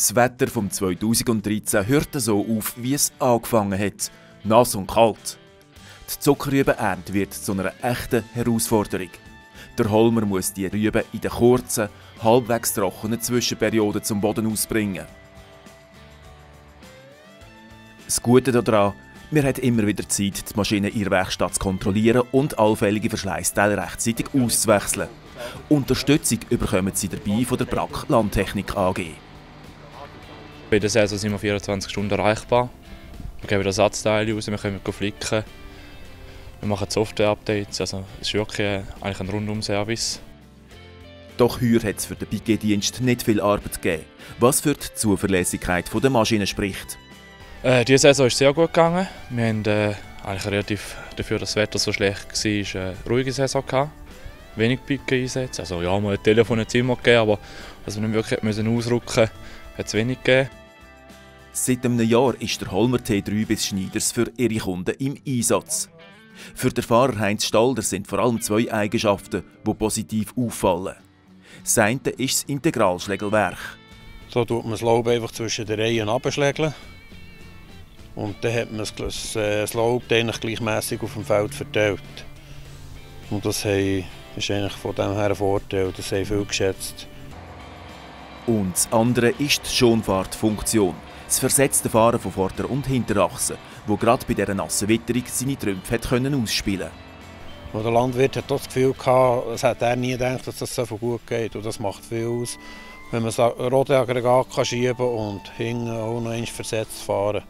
Das Wetter vom 2013 hörte so auf, wie es angefangen hat. Nass und kalt. Die Zuckerrübenernte wird zu einer echten Herausforderung. Der Holmer muss die Rüben in den kurzen, halbwegs trockenen Zwischenperioden zum Boden ausbringen. Das Gute daran, man hat immer wieder Zeit, die Maschine in ihrer Werkstatt zu kontrollieren und allfällige Verschleißteile rechtzeitig auszuwechseln. Unterstützung bekommen sie dabei von der BRAC Landtechnik AG. Bei der Saison sind wir 24 Stunden erreichbar. Wir geben Ersatzteile raus, wir können flicken. Wir machen Software-Updates, also es ist wirklich eigentlich ein Rundum-Service. Doch heuer hat es für den Piquet-Dienst nicht viel Arbeit gegeben, was für die Zuverlässigkeit der Maschine spricht. Diese Saison ist sehr gut gegangen. Wir haben eigentlich relativ dafür, dass das Wetter so schlecht war, eine ruhige Saison gehabt. Wenig Piquet-Einsätze. Also ja, mal ein Telefon hat es immer gegeben, aber dass wir nicht wirklich ausrücken mussten, hat es wenig gegeben. Seit einem Jahr ist der Holmer T3 bis Schneiders für ihre Kunden im Einsatz. Für den Fahrer Heinz Stalder sind vor allem zwei Eigenschaften, die positiv auffallen. Das eine ist das Integralschlägelwerk. So tut man das Laub einfach zwischen den Reihen abschlägeln. Und dann hat man das Laub eigentlich gleichmässig auf dem Feld verteilt. Und das ist eigentlich von dem her ein Vorteil, das haben viele geschätzt. Und das andere ist die Schonfahrtfunktion. Das versetzte Fahren von Vorder- und Hinterachse, wo gerade bei dieser nassen Witterung seine Trümpfe ausspielen konnte. Der Landwirt hat das Gefühl gehabt, es hat er nie gedacht, dass das so gut geht. Und das macht viel aus, wenn man das Rodeaggregat schieben kann und hinten auch noch einmal versetzt fahren.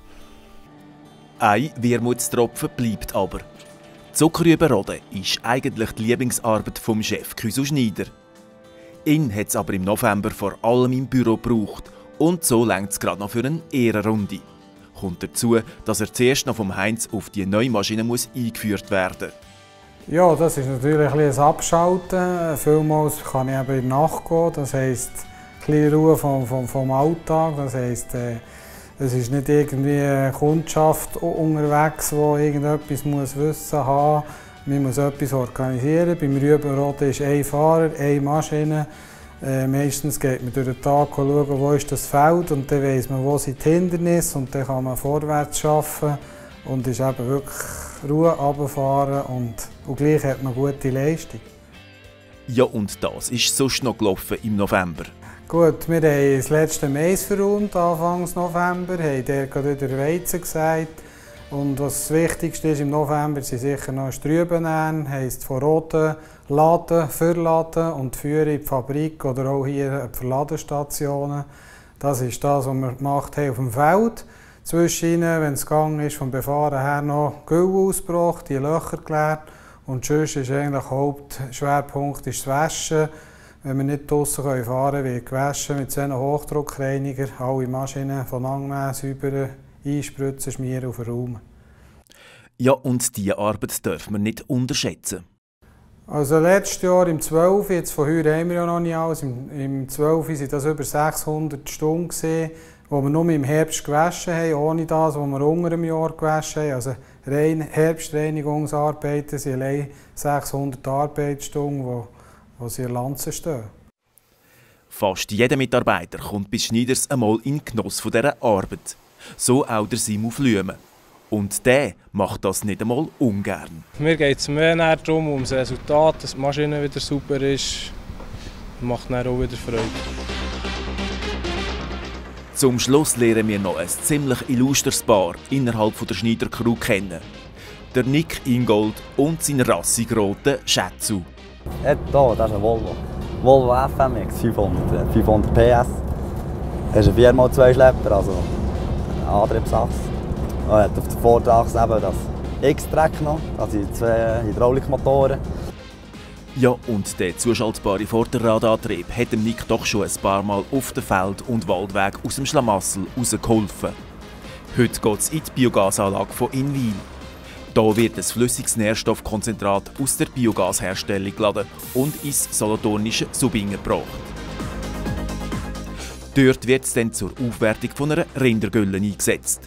Ein Wermutstropfen bleibt aber. Zuckerrübenrode ist eigentlich die Lieblingsarbeit vom Chef Küsu Schneider. Ihn hat es aber im November vor allem im Büro gebraucht und so reicht es gerade noch für eine Ehrenrunde. Kommt dazu, dass er zuerst noch vom Heinz auf die neue Maschine eingeführt werden muss. Ja, das ist natürlich ein Abschalten. Vielmals kann ich eben in der Nacht gehen, das heisst ein bisschen Ruhe vom Alltag. Das heisst, es ist nicht irgendwie eine Kundschaft unterwegs, die irgendetwas wissen muss. Man muss etwas organisieren. Beim Rübenroden ist ein Fahrer, eine Maschine. Meistens geht man durch den Tag und schaut, wo ist das Feld, und dann weiss man, wo sind die Hindernisse, und dann kann man vorwärts arbeiten und ist eben wirklich Ruhe runterfahren und gleich hat man gute Leistung. Ja, und das ist sonst noch gelaufen im November. Gut, wir haben das letzte Mais verräumt, Anfang November, haben dort wieder Weizen gesät. Und was das Wichtigste ist im November, sind sicher noch Strüben ernten, heisst von Roden laden, verladen und führen in die Fabrik oder auch hier an die Verladestationen. Das ist das, was wir gemacht haben auf dem Feld. Zwischen wenn es gegangen ist, vom Befahren her noch Gülle ausgebracht, die Löcher geleert. Und sonst ist eigentlich der Hauptschwerpunkt das Waschen. Wenn wir nicht draussen fahren können, wird gewaschen mit so einem Hochdruckreiniger, alle Maschinen von Angnehmen, säubern, einspritzen, schmieren und verräumen. Ja, und diese Arbeit dürfen wir nicht unterschätzen. Also letztes Jahr im 12, jetzt von heute haben wir ja noch nicht alles, im 12 waren das über 600 Stunden, die wir nur im Herbst gewaschen haben, ohne das, was wir unter dem Jahr gewaschen haben. Also rein Herbstreinigungsarbeiten sind allein 600 Arbeitsstunden, die sie in der Lanze stehen. Fast jeder Mitarbeiter kommt bis Schneiders einmal in den Genuss von dieser Arbeit. So auch der Simon Flüme. Und der macht das nicht einmal ungern. Mir geht es mehr darum, das Resultat, dass die Maschine wieder super ist. Das macht dann auch wieder Freude. Zum Schluss lernen wir noch ein ziemlich illustres Paar innerhalb der Schneider-Crew kennen. Der Nick Ingold und sein rassig roten Schätzu. Hier, das ist ein Volvo. Volvo FMX 500 PS. Das ist ein 4x2 Schlepper, also ein Antriebsachse. Er hat auf der Vorderachse eben das X-Track noch, das sind zwei Hydraulikmotoren. Ja, und der zuschaltbare Vorderradantrieb hat dem Nick doch schon ein paar Mal auf den Feld- und Waldweg aus dem Schlamassel rausgeholfen. Heute geht es in die Biogasanlage von Inwil. Hier wird ein flüssiges Nährstoffkonzentrat aus der Biogasherstellung geladen und ins solothurnische Subinger gebracht. Dort wird es dann zur Aufwertung von einer Rindergülle eingesetzt.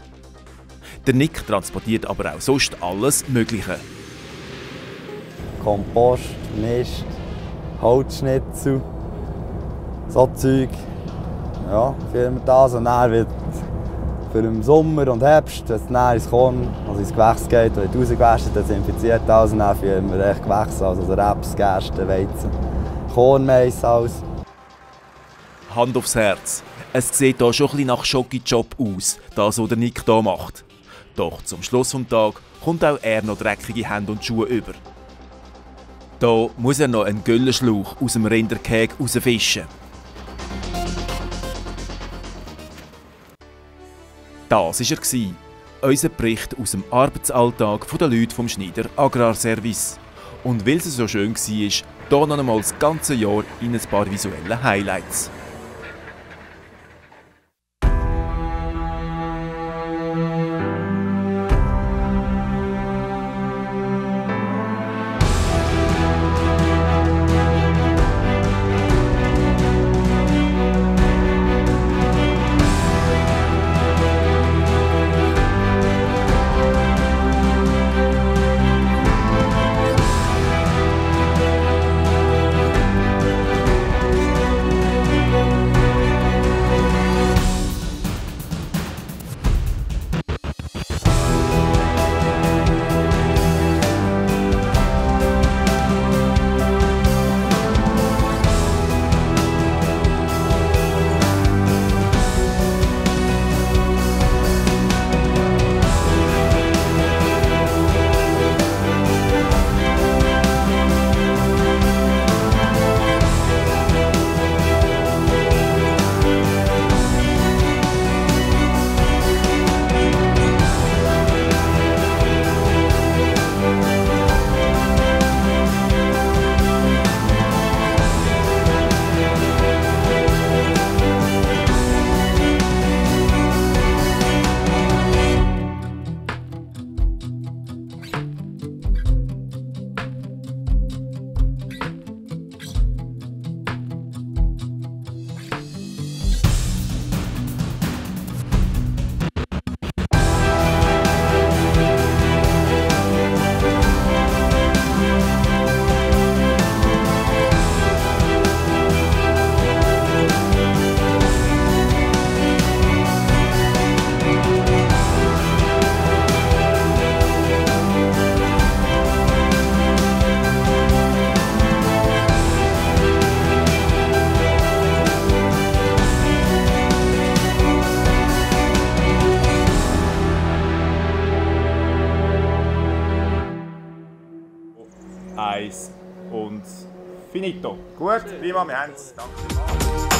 Der Nick transportiert aber auch sonst alles Mögliche. Kompost, Mist, Holzschnitzel, so Zeug. ja, filmen das und dann wird für den Sommer und Herbst, wenn es dann ins Korn, also ins Gewächs geht, wird rausgewäscht, desinfiziert alles und dann filmen wir echt Gewächse, also Raps, Gerste, Weizen, Korn, Mais, alles. Hand aufs Herz. Es sieht hier schon ein bisschen nach Schoki-Job aus, das, was der Nick hier macht. Doch zum Schluss des Tages kommt auch er noch dreckige Hände und Schuhe über. Da muss er noch einen Güllenschlauch aus dem Rinderkäfig rausfischen. Das war er, unser Bericht aus dem Arbeitsalltag der Leute vom Schneider Agrarservice. Und weil es so schön war, hier noch einmal das ganze Jahr in ein paar visuelle Highlights. Eins und finito. Gut, prima, wir haben es. Danke.